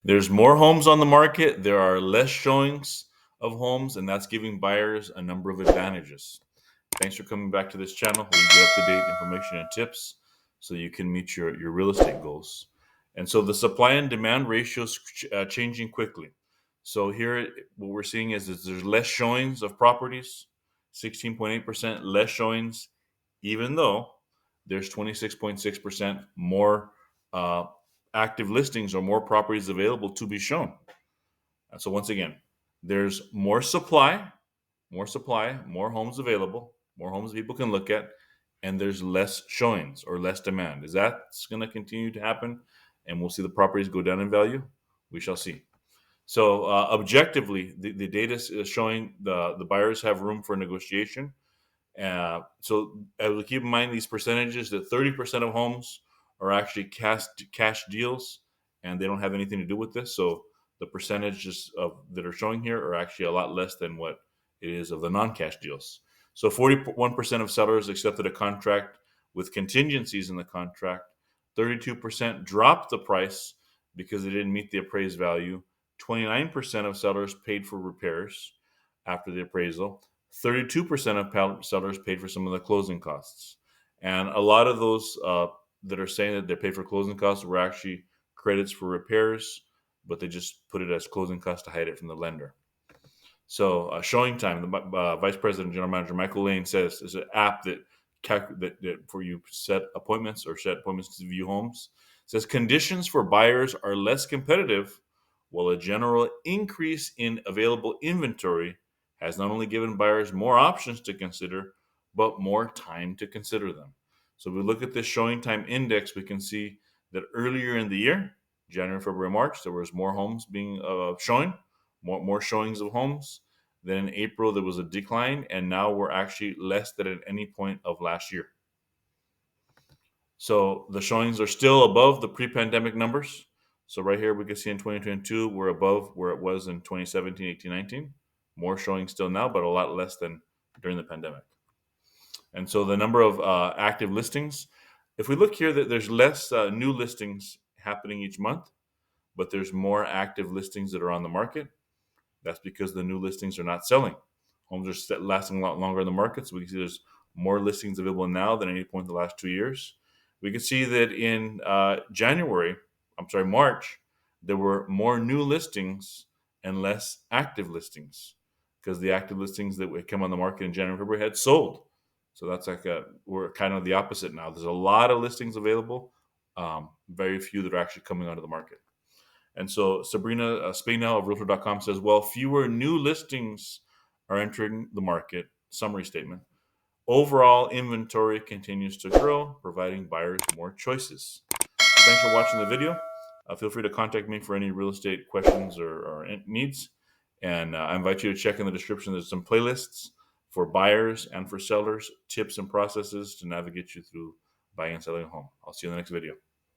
There's more homes on the market. There are less showings of homes, and that's giving buyers a number of advantages. Thanks for coming back to this channel where you get up-to-date information and tips so you can meet your real estate goals. And so the supply and demand ratio is changing quickly. So here, what we're seeing is there's less showings of properties, 16.8% less showings, even though there's 26.6% more active listings or more properties available to be shown. And so once again, there's more homes available, more homes people can look at, and there's less showings or less demand. Is that going to continue to happen? And we'll see the properties go down in value? We shall see. So objectively, the data is showing the buyers have room for negotiation. So keep in mind these percentages that 30% of homes are actually cash deals, and they don't have anything to do with this. So the percentages that are showing here are actually a lot less than what it is of the non-cash deals. So 41% of sellers accepted a contract with contingencies in the contract. 32% dropped the price because they didn't meet the appraised value. 29% of sellers paid for repairs after the appraisal. 32% of sellers paid for some of the closing costs. And a lot of those that are saying that they paid for closing costs were actually credits for repairs, but they just put it as closing costs to hide it from the lender. So showing time, the Vice President General Manager Michael Lane says is an app that for you set appointments to view homes. It says conditions for buyers are less competitive, while a general increase in available inventory has not only given buyers more options to consider, but more time to consider them. So if we look at this showing time index, we can see that earlier in the year, January, February, March, there was more homes being showing, more showings of homes. Then in April, there was a decline, and now we're actually less than at any point of last year. So the showings are still above the pre-pandemic numbers. So right here, we can see in 2022, we're above where it was in 2017, 18, 19. More showings still now, but a lot less than during the pandemic. And so the number of active listings, if we look here, that there's less new listings happening each month, but there's more active listings that are on the market. That's because the new listings are not selling. Homes are lasting a lot longer in the market, so we can see there's more listings available now than any point in the last 2 years. We can see that in March, there were more new listings and less active listings because the active listings that would come on the market in January and February had sold. So that's we're kind of the opposite now. There's a lot of listings available, very few that are actually coming onto the market. And so Sabrina Spainell of Realtor.com says, well, fewer new listings are entering the market. Summary statement. Overall inventory continues to grow, providing buyers more choices. So thanks for watching the video. Feel free to contact me for any real estate questions or needs. And I invite you to check in the description. There's some playlists for buyers and for sellers, tips and processes to navigate you through buying and selling a home. I'll see you in the next video.